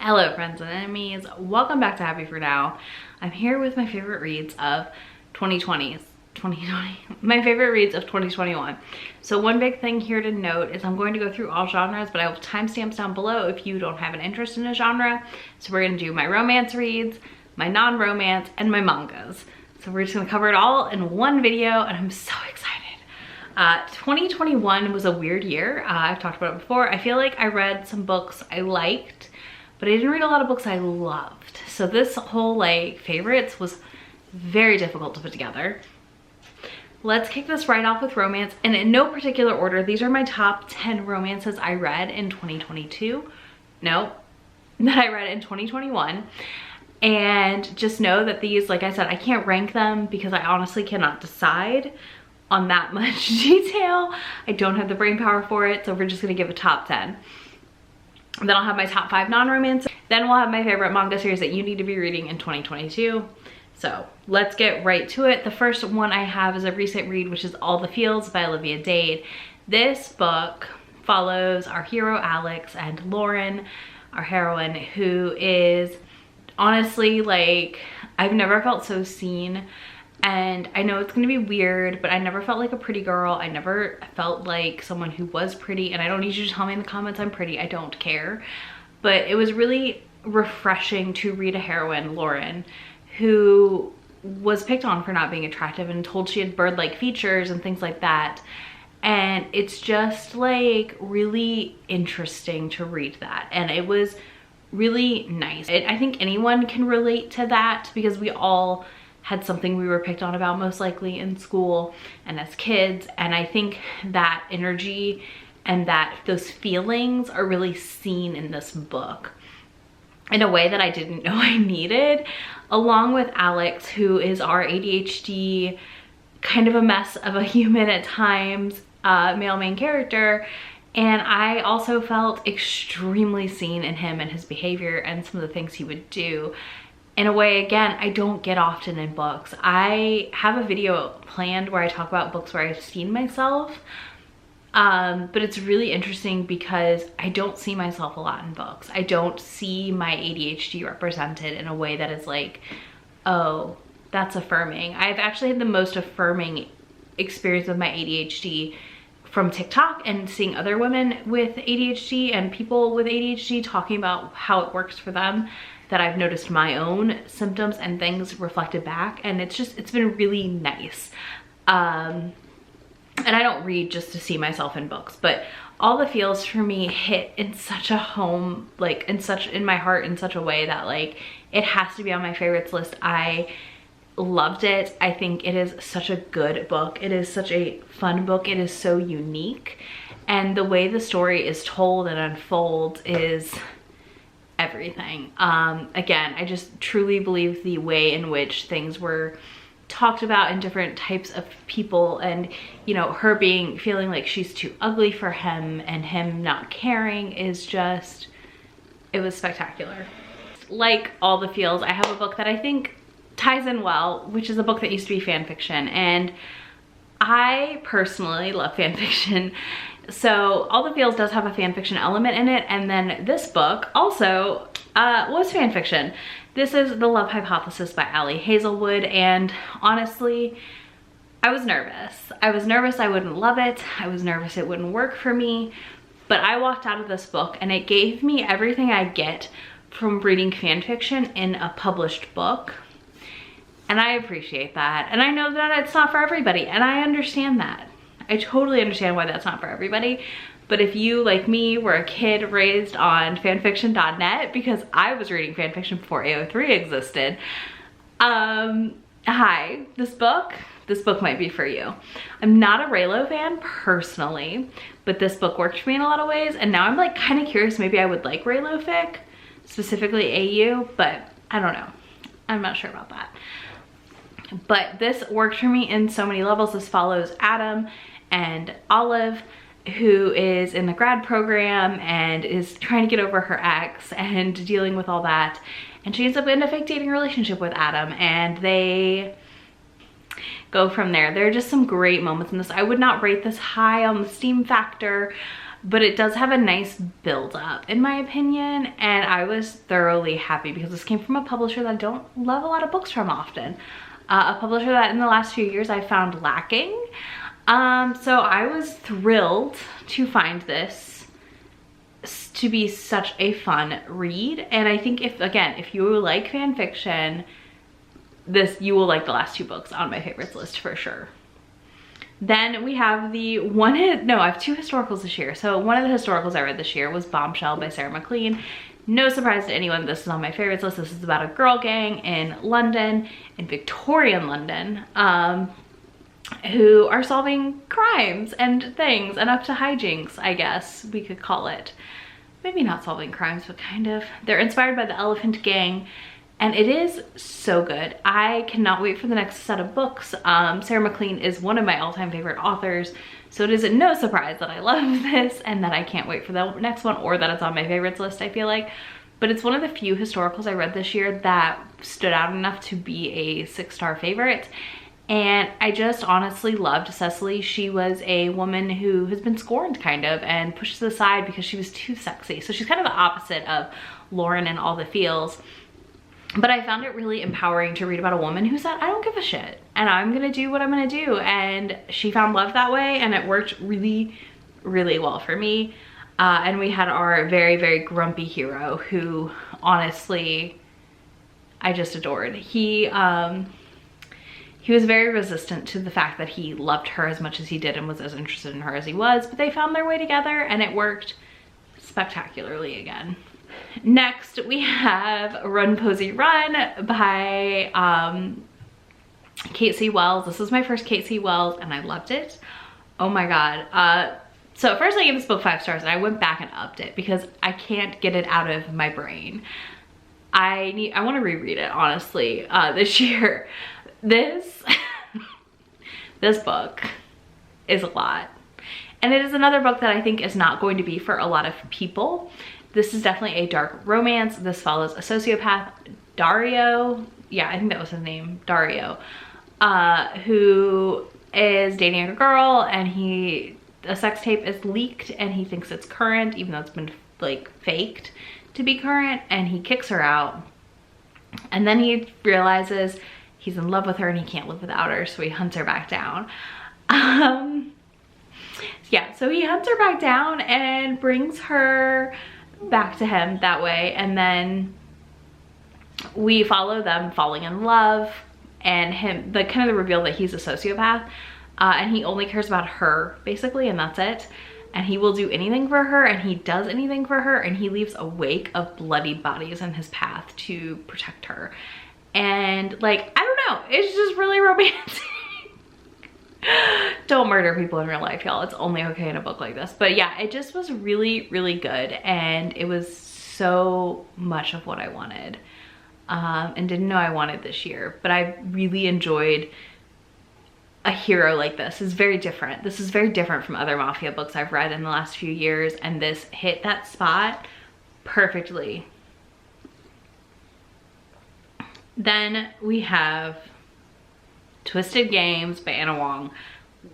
Hello friends and enemies, welcome back to Happy For Now. I'm here with my favorite reads of 2020, my favorite reads of 2021. So one big thing here to note is I'm going to go through all genres, but I will timestamps down below if you don't have an interest in a genre. So we're gonna do my romance reads, my non-romance, and my mangas. So we're just gonna cover it all in one video and I'm so excited. 2021 was a weird year. I've talked about it before. I feel like I read some books I liked, but I didn't read a lot of books I loved. So this whole like favorites was very difficult to put together. Let's kick this right off with romance, and in no particular order. These are my top 10 romances I read in 2022. No, that I read in 2021. And just know that these, like I said, I can't rank them because I honestly cannot decide on that much detail. I don't have the brain power for it, so we're just gonna give a top 10. Then I'll have my top 5 non-romance. Then we'll have my favorite manga series that you need to be reading in 2022. So let's get right to it. The first one I have is a recent read, which is All the Fields by Olivia Dade. This book follows our hero Alex and Lauren, our heroine, who is honestly like, I've never felt so seen. And I know it's gonna be weird, but I never felt like a pretty girl. I never felt like someone who was pretty, and I don't need you to tell me in the comments I'm pretty, I don't care. But it was really refreshing to read a heroine, Lauren, who was picked on for not being attractive and told she had bird-like features and things like that. And it's just like really interesting to read that. And it was really nice. I think anyone can relate to that because we all had something we were picked on about most likely in school and as kids. And I think that energy and that those feelings are really seen in this book in a way that I didn't know I needed, along with Alex, who is our ADHD, kind of a mess of a human at times, male main character. And I also felt extremely seen in him and his behavior and some of the things he would do in a way, again, I don't get often in books. I have a video planned where I talk about books where I've seen myself, but it's really interesting because I don't see myself a lot in books. I don't see my ADHD represented in a way that is like, oh, that's affirming. I've actually had the most affirming experience of my ADHD from TikTok and seeing other women with ADHD and people with ADHD talking about how it works for them, that I've noticed my own symptoms and things reflected back. And it's been really nice. And I don't read just to see myself in books, but All the Feels for me hit in such a home, like in my heart in such a way that like it has to be on my favorites list. I loved it. I think it is such a good book. It is such a fun book. It is so unique. And the way the story is told and unfolds is everything. Again, I just truly believe the way in which things were talked about in different types of people, and you know, her feeling like she's too ugly for him and him not caring is just, it was spectacular. Like All the Feels, I have a book that I think ties in well, which is a book that used to be fan fiction, and I personally love fan fiction. So All the Feels does have a fan fiction element in it, and then this book also was fan fiction. This is The Love Hypothesis by Ali Hazelwood, and honestly, I was nervous. I was nervous I wouldn't love it. I was nervous it wouldn't work for me, but I walked out of this book and it gave me everything I get from reading fan fiction in a published book. And I appreciate that. And I know that it's not for everybody, and I understand that. I totally understand why that's not for everybody. But if you, like me, were a kid raised on fanfiction.net, because I was reading fanfiction before AO3 existed, hi, this book might be for you. I'm not a Raylo fan personally, but this book worked for me in a lot of ways. And now I'm like kind of curious, maybe I would like Raylo fic, specifically AU, but I don't know. I'm not sure about that. But this worked for me in so many levels. This follows Adam and Olive, who is in the grad program and is trying to get over her ex and dealing with all that. And she ends up in a fake dating relationship with Adam, and they go from there. There are just some great moments in this. I would not rate this high on the steam factor. but it does have a nice build up in my opinion, and I was thoroughly happy because this came from a publisher that I don't love a lot of books from often. A publisher that in the last few years I found lacking. So I was thrilled to find this to be such a fun read. And I think if you like fan fiction, you will like the last 2 books on my favorites list for sure. Then we have I have 2 historicals this year. So one of the historicals I read this year was Bombshell by Sarah MacLean. No surprise to anyone, this is on my favorites list. This is about a girl gang in London, in Victorian London, who are solving crimes and things and up to hijinks, I guess we could call it. Maybe not solving crimes, but kind of. They're inspired by the Elephant Gang, and it is so good. I cannot wait for the next set of books. Sarah MacLean is one of my all-time favorite authors, so it is no surprise that I love this and that I can't wait for the next one, or that it's on my favorites list, I feel like. But it's one of the few historicals I read this year that stood out enough to be a 6-star favorite. And I just honestly loved Cecily. She was a woman who has been scorned kind of and pushed aside because she was too sexy. So she's kind of the opposite of Lauren in All the Feels. But I found it really empowering to read about a woman who said, I don't give a shit and I'm gonna do what I'm gonna do. And she found love that way, and it worked really, really well for me. And we had our very, very grumpy hero who honestly, I just adored. He was very resistant to the fact that he loved her as much as he did and was as interested in her as he was, but they found their way together and it worked spectacularly again. Next, we have Run Posey Run by Kate C. Wells. This was my first Kate C. Wells and I loved it. Oh my God. So at first I gave this book 5 stars and I went back and upped it because I can't get it out of my brain. I want to reread it honestly this year. This book is a lot. And it is another book that I think is not going to be for a lot of people. This is definitely a dark romance. This follows a sociopath, Dario. Yeah, I think that was his name, Dario, who is dating a girl, and a sex tape is leaked and he thinks it's current, even though it's been like faked to be current, and he kicks her out. And then he realizes he's in love with her and he can't live without her, so he hunts her back down. Yeah, so he hunts her back down and brings her back to him that way, and then we follow them falling in love, and the reveal that he's a sociopath, and he only cares about her basically, and that's it. And he will do anything for her, and he does anything for her, and he leaves a wake of bloody bodies in his path to protect her. And like, I don't know, it's just really romantic. Don't murder people in real life, y'all. It's only okay in a book like this. But yeah, it just was really, really good, and it was so much of what I wanted, and didn't know I wanted this year. But I really enjoyed a hero like this. Is very different. This is very different from other mafia books I've read in the last few years, and this hit that spot perfectly. Then we have Twisted Games by Anna Wong.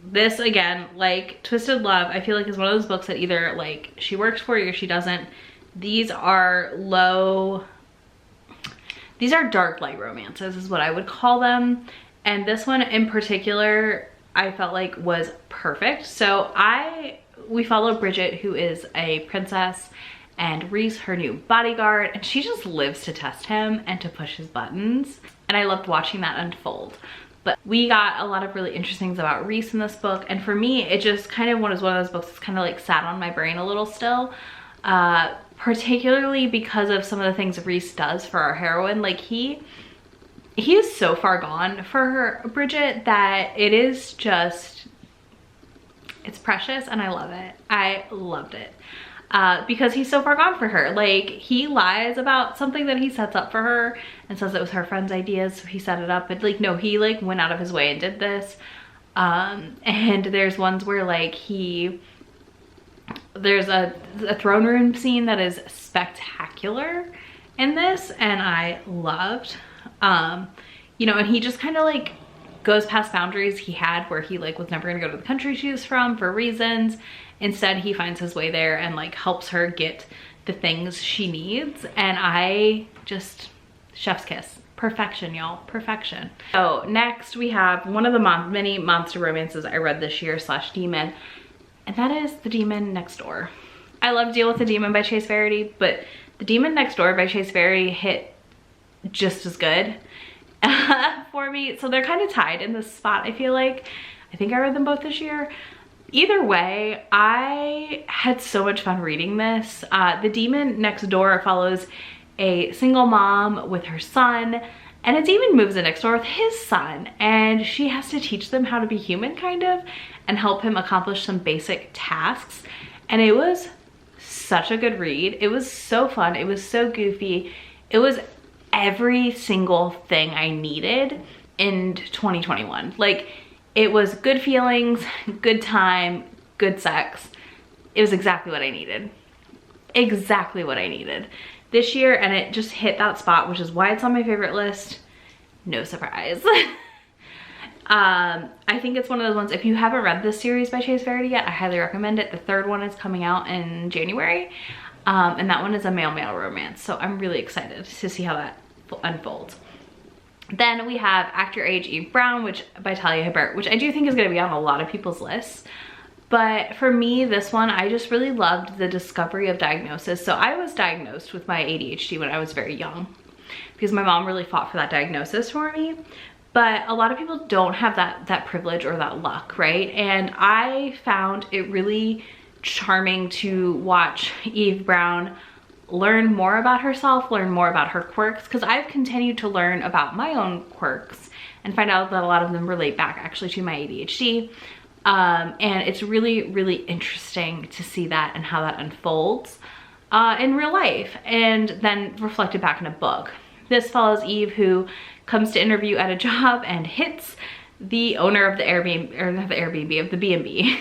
This, again, like Twisted Love, I feel like is one of those books that either like she works for you or she doesn't. These are dark light romances is what I would call them. And this one in particular, I felt like was perfect. So we follow Bridget, who is a princess, and Reese, her new bodyguard, and she just lives to test him and to push his buttons. And I loved watching that unfold. But we got a lot of really interesting things about Reese in this book. And for me, it just kind of was one of those books that's kind of like sat on my brain a little still. Particularly because of some of the things Reese does for our heroine. Like he is so far gone for her, Bridget, that it is just, it's precious, and I love it. I loved it. Because he's so far gone for her. Like, he lies about something that he sets up for her and says it was her friend's idea, so he set it up. But like, no, he like went out of his way and did this. And there's ones where like there's a throne room scene that is spectacular in this, and I loved. You know, and he just kind of like goes past boundaries he had where he like was never gonna go to the country she was from for reasons. Instead, he finds his way there and like helps her get the things she needs. And I just, chef's kiss. Perfection, y'all, perfection. So next we have one of the many monster romances I read this year / demon, and that is The Demon Next Door. I love Deal with the Demon by Chase Verity, but The Demon Next Door by Chase Verity hit just as good for me. So they're kind of tied in this spot, I feel like. I think I read them both this year. Either way, I had so much fun reading this. The Demon Next Door follows a single mom with her son, and a demon moves in next door with his son, and she has to teach them how to be human, kind of, and help him accomplish some basic tasks. And it was such a good read. It was so fun. It was so goofy. It was every single thing I needed in 2021. Like, it was good feelings, good time, good sex. It was exactly what I needed. Exactly what I needed this year, and it just hit that spot, which is why it's on my favorite list. No surprise. I think it's one of those ones, if you haven't read this series by Chase Verity yet, I highly recommend it. The third one is coming out in January, and that one is a male-male romance, so I'm really excited to see how that unfolds. Then we have Act Your Age, Eve Brown, which by Talia Hibbert, which I do think is going to be on a lot of people's lists. But for me, this one, I just really loved the discovery of diagnosis. So I was diagnosed with my ADHD when I was very young because my mom really fought for that diagnosis for me. But a lot of people don't have that privilege or that luck, right? And I found it really charming to watch Eve Brown learn more about herself, learn more about her quirks, because I've continued to learn about my own quirks and find out that a lot of them relate back actually to my ADHD. And it's really, really interesting to see that and how that unfolds in real life and then reflected back in a book. This follows Eve, who comes to interview at a job and hits the owner of the Airbnb, or not the Airbnb, of the B&B.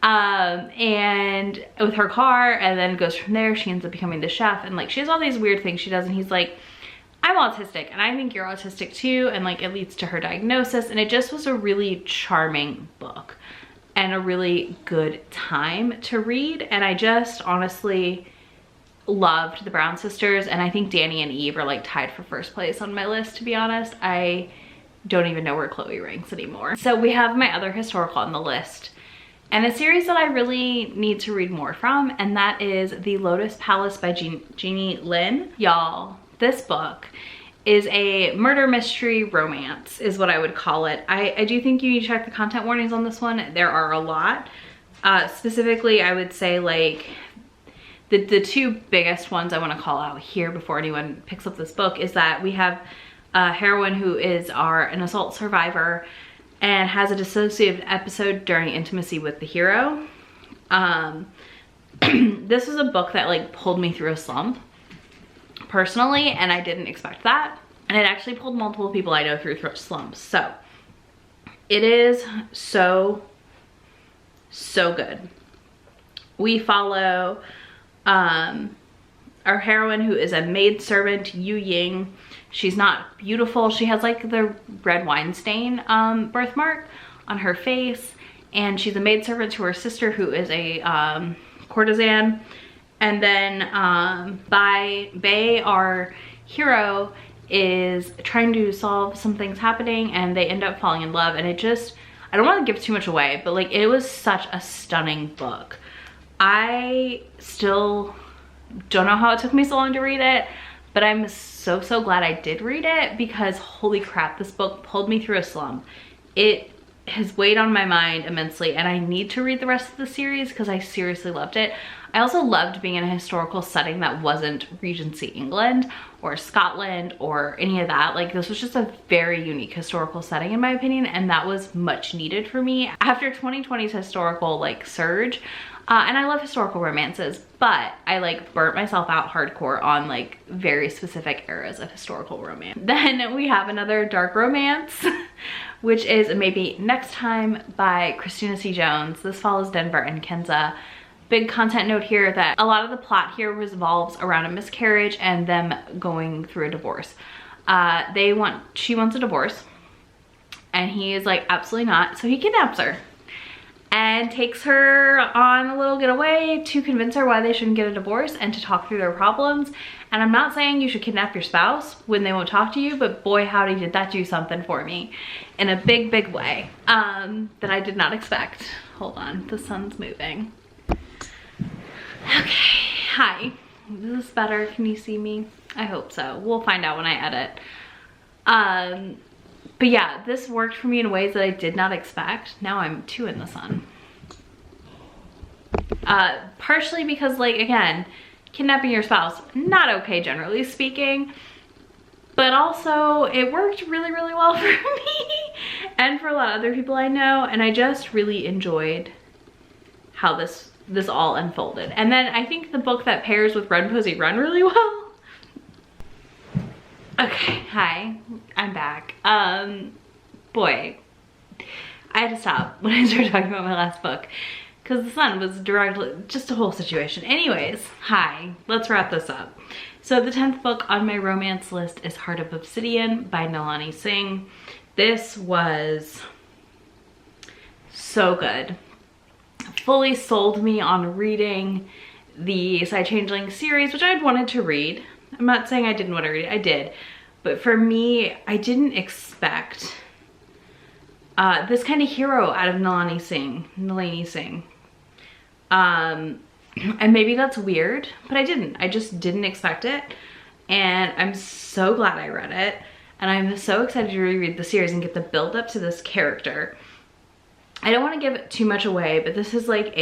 And with her car, and then goes from there. She ends up becoming the chef, and like she has all these weird things she does, and he's like, I'm autistic and I think you're autistic too, and like it leads to her diagnosis. And it just was a really charming book and a really good time to read. And I just honestly loved the Brown sisters, and I think Danny and Eve are like tied for first place on my list, to be honest. I don't even know where Chloe ranks anymore. So we have my other historical on the list, and a series that I really need to read more from, and that is The Lotus Palace by Jeannie Lin. Y'all, this book is a murder mystery romance, is what I would call it. I do think you need to check the content warnings on this one. There are a lot. Specifically, I would say like the two biggest ones I want to call out here before anyone picks up this book is that we have a heroine who is an assault survivor and has a dissociative episode during intimacy with the hero. This was a book that like pulled me through a slump personally, and I didn't expect that. And it actually pulled multiple people I know through slumps. So it is so good. We follow our heroine, who is a maidservant, Yu Ying. She's not beautiful. She has like the red wine stain birthmark on her face, and she's a maidservant to her sister, who is a courtesan. And then Bai, our hero, is trying to solve some things happening, and they end up falling in love. And it just, I don't want to give too much away, but like it was such a stunning book. I still don't know how it took me so long to read it, but I'm so glad I did read it, because holy crap, this book pulled me through a slump. It has weighed on my mind immensely, and I need to read the rest of the series because I seriously loved it. I also loved being in a historical setting that wasn't Regency England or Scotland or any of that. Like, this was just a very unique historical setting in my opinion, and that was much needed for me after 2020's historical like surge. And I love historical romances, but I like burnt myself out hardcore on like very specific eras of historical romance. Then we have another dark romance, which is Maybe Next Time by Christina C. Jones. This follows Denver and Kenza. Big content note here that a lot of the plot here revolves around a miscarriage and them going through a divorce. She wants a divorce, And he is like, absolutely not. So he kidnaps her and takes her on a little getaway to convince her why they shouldn't get a divorce and to talk through their problems. And I'm not saying you should kidnap your spouse when they won't talk to you, but boy howdy did that do something for me in a big way that I did not expect. Hold on, the sun's moving. Okay, hi. Is this better? Can you see me? I hope so. We'll find out when I edit. But yeah, this worked for me in ways that I did not expect. Now I'm 2 in the sun. Partially because, like, again, kidnapping your spouse, not okay generally speaking. But also it worked really well for me and for a lot of other people I know. And I just really enjoyed how this all unfolded. And then I think the book that pairs with Run Posey Run really well. Okay, hi, I'm back. Boy, I had to stop when I started talking about my last book because the sun was directly, just a whole situation. Anyways, hi, let's wrap this up. So the 10th book on my romance list is Heart of Obsidian by Nalini Singh. This was so good. Fully sold me on reading the Side Changeling series, which I had wanted to read. I'm not saying I didn't want to read it, I did. But for me, I didn't expect this kind of hero out of Nalini Singh. And maybe that's weird, but I didn't. I just didn't expect it. And I'm so glad I read it. And I'm so excited to reread the series and get the build up to this character. I don't want to give too much away, but this is like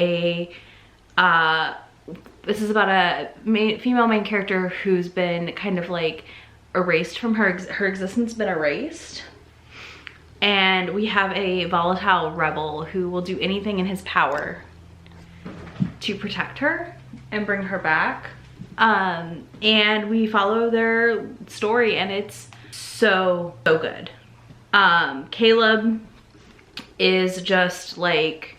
this is about a female main character who's been kind of like erased from her existence, been erased. And we have a volatile rebel who will do anything in his power to protect her and bring her back. And we follow their story and it's so good. Caleb is just like,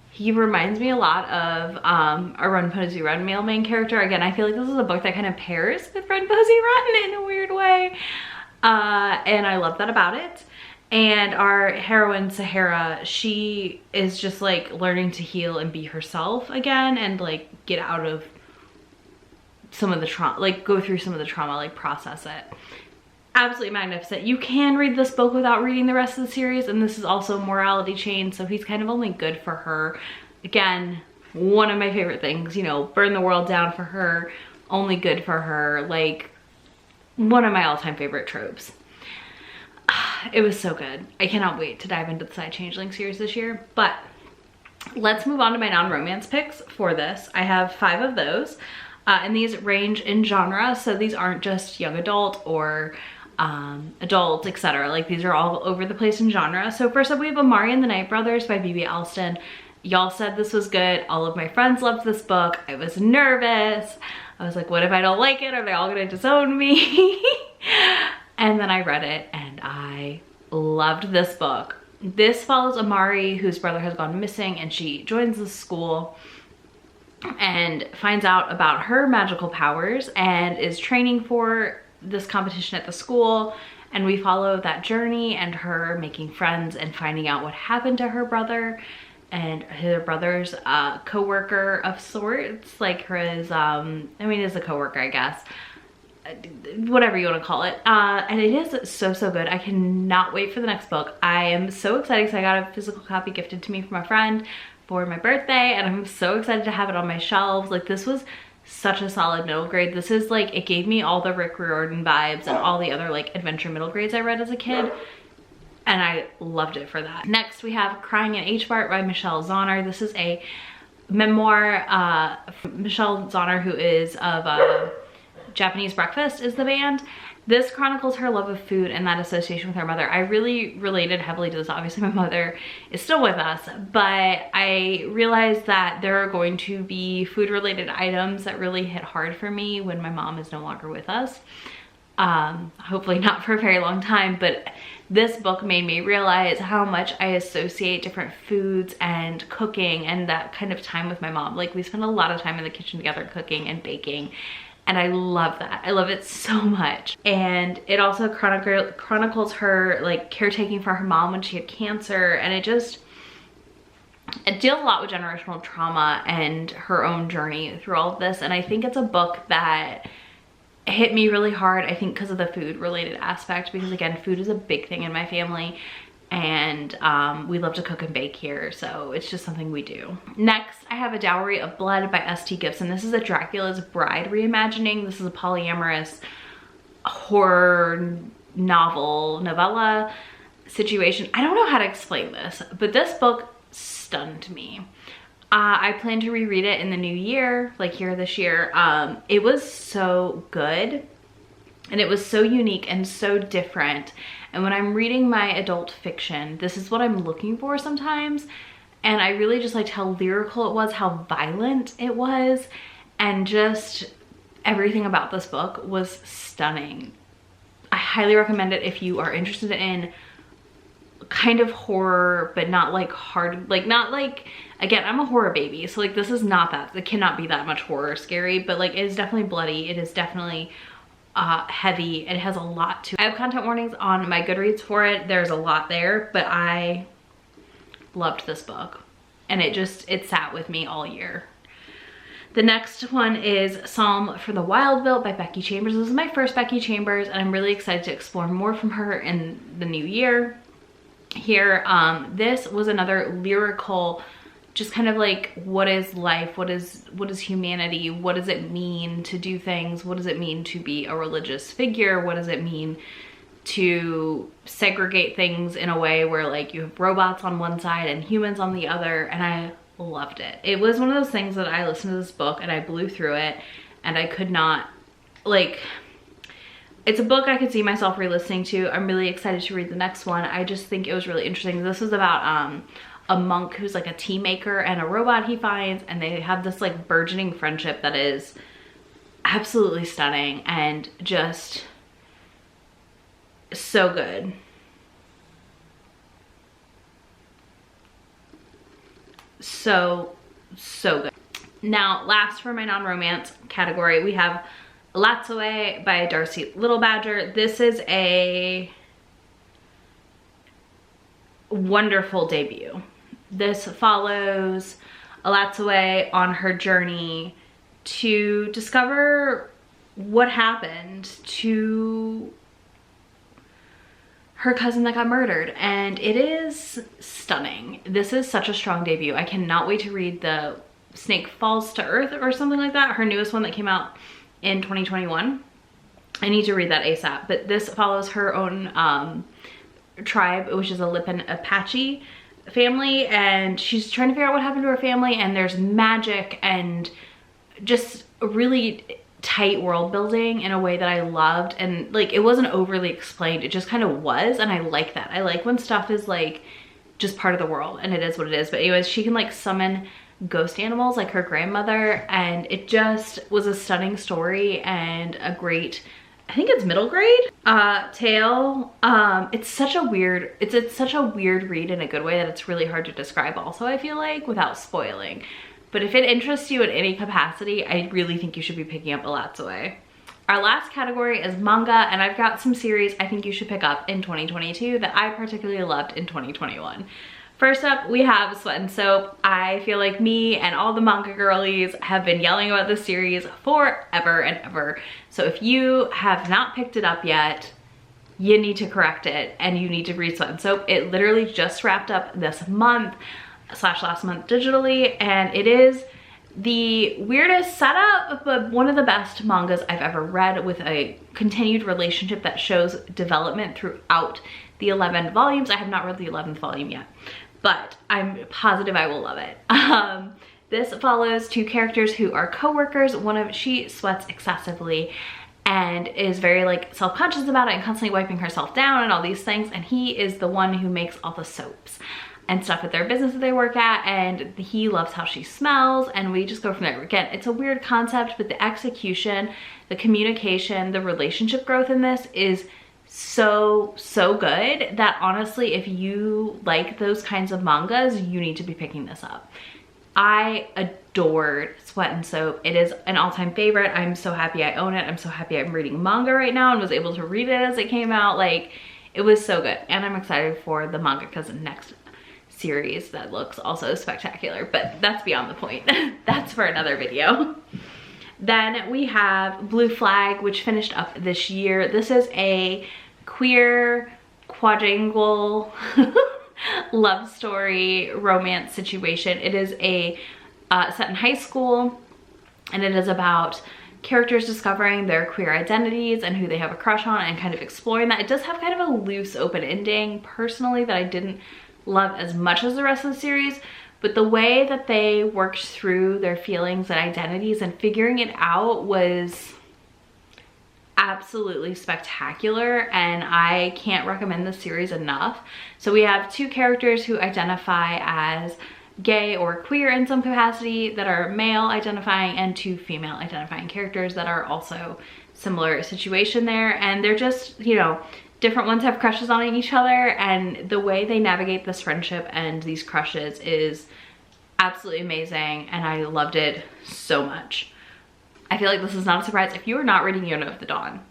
he reminds me a lot of a Run Posey Run male main character. Again, I feel like this is a book that kind of pairs with Run Posey Run in a weird way. And I love that about it. And our heroine, Sahara, she is just like learning to heal and be herself again and like get out of some of the trauma, like go through some of the trauma, like process it. Absolutely magnificent. You can read this book without reading the rest of the series, and this is also morality chain, so he's kind of only good for her. Again, one of my favorite things, you know, burn the world down for her, only good for her, like one of my all-time favorite tropes. It was so good. I cannot wait to dive into the Side Changeling series this year, but let's move on to my non-romance picks for this. I have 5 of those, and these range in genre, so these aren't just young adult or adult, etc. Like these are all over the place in genre. So first up we have Amari and the Night Brothers by B.B. Alston. Y'all said this was good. All of my friends loved this book. I was nervous. I was like, what if I don't like it? Are they all gonna disown me? And then I read it and I loved this book. This follows Amari, whose brother has gone missing, and she joins the school and finds out about her magical powers and is training for this competition at the school. And we follow that journey and her making friends and finding out what happened to her brother and her brother's co-worker of sorts, like his I mean, is a co-worker, I guess, whatever you want to call it. And it is so good. I cannot wait for the next book. I am so excited because I got a physical copy gifted to me from a friend for my birthday, and I'm so excited to have it on my shelves. Like, this was such a solid middle grade. This is like, it gave me all the Rick Riordan vibes and all the other like adventure middle grades I read as a kid, and I loved it for that. Next we have Crying in H-Bart by Michelle Zauner. This is a memoir. Michelle Zauner, who is of Japanese Breakfast is the band. This chronicles her love of food and that association with her mother. I really related heavily to this. Obviously my mother is still with us, but I realized that there are going to be food related items that really hit hard for me when my mom is no longer with us. Hopefully not for a very long time, but this book made me realize how much I associate different foods and cooking and that kind of time with my mom. Like, we spend a lot of time in the kitchen together cooking and baking. And I love that. I love it so much. And it also chronicles her like caretaking for her mom when she had cancer. And it deals a lot with generational trauma and her own journey through all of this. And I think it's a book that hit me really hard, I think because of the food related aspect, because again, food is a big thing in my family. And we love to cook and bake here, so it's just something we do. Next, I have A Dowry of Blood by S.T. Gibson. This is a Dracula's Bride reimagining. This is a polyamorous horror novella situation. I don't know how to explain this, but this book stunned me. I plan to reread it in the new year, like here this year. It was so good. And it was so unique and so different. And when I'm reading my adult fiction, this is what I'm looking for sometimes. And I really just liked how lyrical it was, how violent it was, and just everything about this book was stunning. I highly recommend it if you are interested in kind of horror, but not like hard, like not like, again, I'm a horror baby, so like this is not that, it cannot be that much horror scary, but like it is definitely bloody, it is definitely heavy, it has a lot to it. I have content warnings on my Goodreads for it, there's a lot there, but I loved this book and it sat with me all year. The next one is Psalm for the Wild-Built by Becky Chambers. This is my first Becky Chambers and I'm really excited to explore more from her in the new year. Here, this was another lyrical, just kind of like, what is life? What is humanity? What does it mean to do things? What does it mean to be a religious figure? What does it mean to segregate things in a way where like you have robots on one side and humans on the other? And I loved it. It was one of those things that I listened to this book and I blew through it and I could not, like, it's a book I could see myself re-listening to. I'm really excited to read the next one. I just think it was really interesting. This is about a monk who's like a tea maker and a robot he finds, and they have this like burgeoning friendship that is absolutely stunning and just so good. So good. Now, last for my non-romance category, we have Latsue by Darcy Little Badger. This is a wonderful debut. This follows Latsue on her journey to discover what happened to her cousin that got murdered, and it is stunning. This is such a strong debut. I cannot wait to read the Snake Falls to Earth or something like that, her newest one that came out in 2021. I need to read that ASAP, but this follows her own tribe, which is a Lipan Apache family, and she's trying to figure out what happened to her family, and there's magic and just a really tight world building in a way that I loved. And like, it wasn't overly explained, it just kind of was, and I like that. I like when stuff is like just part of the world and it is what it is. But anyways, she can like summon ghost animals like her grandmother, and it just was a stunning story and a great, I think it's middle grade tale. It's such a weird read in a good way that it's really hard to describe also, I feel like, without spoiling. But if it interests you in any capacity, I really think you should be picking up Latsue. Our last category is manga, and I've got some series I think you should pick up in 2022 that I particularly loved in 2021. First up, we have Sweat and Soap. I feel like me and all the manga girlies have been yelling about this series forever and ever. So if you have not picked it up yet, you need to correct it and you need to read Sweat and Soap. It literally just wrapped up this month / last month digitally, and it is the weirdest setup, but one of the best mangas I've ever read, with a continued relationship that shows development throughout the 11 volumes. I have not read the 11th volume yet, but I'm positive I will love it. This follows two characters who are co-workers. She sweats excessively and is very like self-conscious about it and constantly wiping herself down and all these things, and he is the one who makes all the soaps and stuff at their business that they work at, and he loves how she smells, and we just go from there. Again, it's a weird concept, but the execution, the communication, the relationship growth in this is so good that honestly, if you like those kinds of mangas, you need to be picking this up. I adored Sweat and Soap. It is an all-time favorite. I'm so happy I own it. I'm so happy I'm reading manga right now and was able to read it as it came out. Like, it was so good. And I'm excited for the mangaka's next series that looks also spectacular, but that's beyond the point. That's for another video. Then we have Blue Flag, which finished up this year. This is a queer quadrangle love story romance situation. It is a set in high school, and it is about characters discovering their queer identities and who they have a crush on and kind of exploring that. It does have kind of a loose open ending personally that I didn't love as much as the rest of the series, but the way that they worked through their feelings and identities and figuring it out was absolutely spectacular, and I can't recommend this series enough. So we have two characters who identify as gay or queer in some capacity that are male identifying, and two female identifying characters that are also similar situation there, and they're just, you know, different ones have crushes on each other, and the way they navigate this friendship and these crushes is absolutely amazing, and I loved it so much. I feel like this is not a surprise. If you are not reading Yona of the Dawn,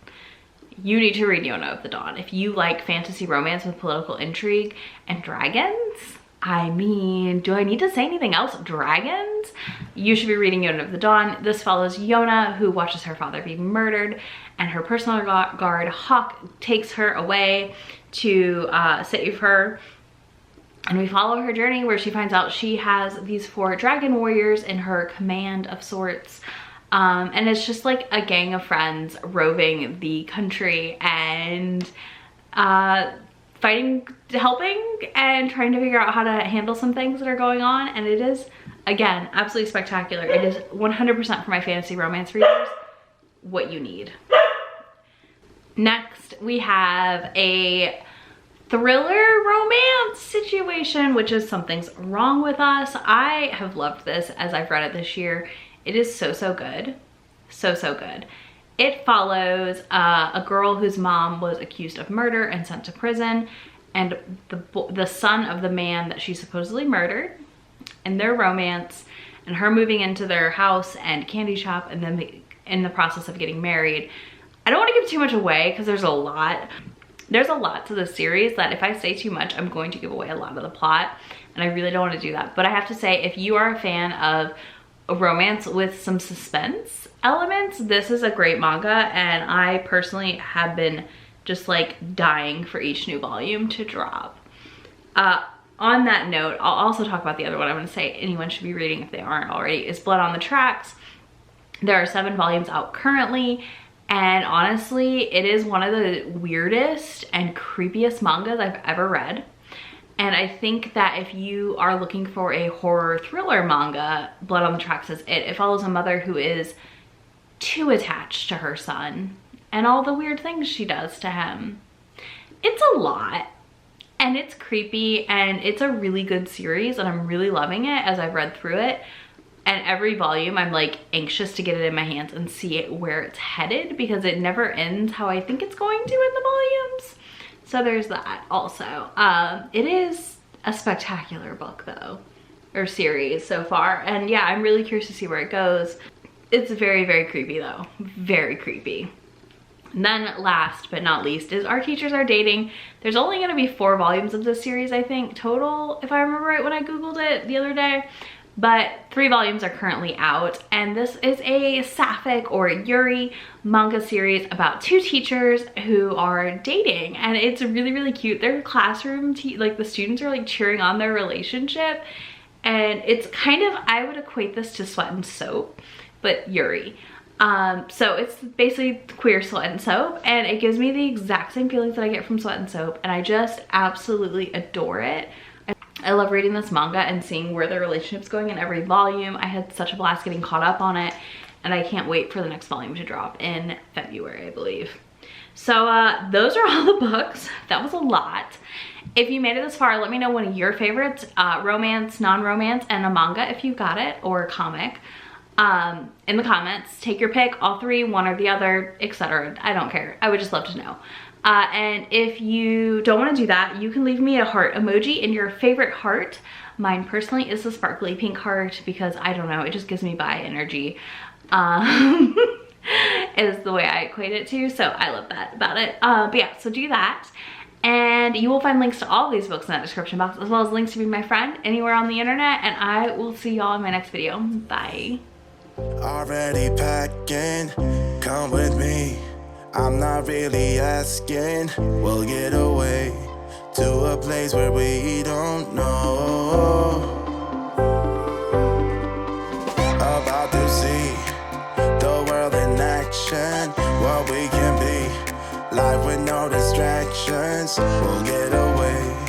you need to read Yona of the Dawn. If you like fantasy romance with political intrigue and dragons, I mean, do I need to say anything else? Dragons? You should be reading Yona of the Dawn. This follows Yona, who watches her father be murdered, and her personal guard, Hawk, takes her away to save her. And we follow her journey where she finds out she has these 4 dragon warriors in her command of sorts. And it's just like a gang of friends roving the country and fighting, helping, and trying to figure out how to handle some things that are going on. And it is, again, absolutely spectacular. It is 100% for my fantasy romance readers what you need. Next, we have a thriller romance situation, which is Something's Wrong with Us. I have loved this as I've read it this year. It is so, so good. So, so good. It follows a girl whose mom was accused of murder and sent to prison, and the son of the man that she supposedly murdered, and their romance, and her moving into their house and candy shop, and then in the process of getting married. I don't want to give too much away because there's a lot. There's a lot to this series that if I say too much, I'm going to give away a lot of the plot, and I really don't want to do that. But I have to say, if you are a fan of a romance with some suspense elements, this is a great manga, and I personally have been just like dying for each new volume to drop. On that note, I'll also talk about the other one I'm going to say anyone should be reading if they aren't already, is Blood on the Tracks. There are 7 volumes out currently, and honestly, it is one of the weirdest and creepiest mangas I've ever read. And I think that if you are looking for a horror thriller manga, Blood on the Tracks is it. It follows a mother who is too attached to her son and all the weird things she does to him. It's a lot, and it's creepy, and it's a really good series, and I'm really loving it as I've read through it. And every volume I'm like anxious to get it in my hands and see it where it's headed, because it never ends how I think it's going to in the volumes. So there's that also. It is a spectacular book though, or series so far. And yeah, I'm really curious to see where it goes. It's very, very creepy though, very creepy. And then last but not least is Our Teachers Are Dating. There's only gonna be 4 volumes of this series, I think, total, if I remember right when I Googled it the other day. But 3 volumes are currently out, and this is a sapphic or yuri manga series about 2 teachers who are dating, and it's really, really cute. Their classroom, like the students are like cheering on their relationship, and it's kind of, I would equate this to Sweat and Soap, but yuri. So it's basically queer Sweat and Soap, and it gives me the exact same feelings that I get from Sweat and Soap, and I just absolutely adore it. I love reading this manga and seeing where the relationship's going in every volume. I had such a blast getting caught up on it, and I can't wait for the next volume to drop in February, I believe. So those are all the books. That was a lot. If you made it this far, let me know one of your favorites, romance, non-romance, and a manga if you got it, or a comic. in the comments. Take your pick, all three, one or the other, etc. I don't care. I would just love to know. And if you don't want to do that, you can leave me a heart emoji in your favorite heart. Mine personally is the sparkly pink heart because I don't know, it just gives me bi energy. Is the way I equate it to, so I love that about it. But yeah, so do that. And you will find links to all of these books in that description box, as well as links to be my friend anywhere on the internet. And I will see y'all in my next video. Bye. Already packing, come with me. I'm not really asking. We'll get away to a place where we don't know. About to see the world in action, what we can be. Life with no distractions, we'll get away.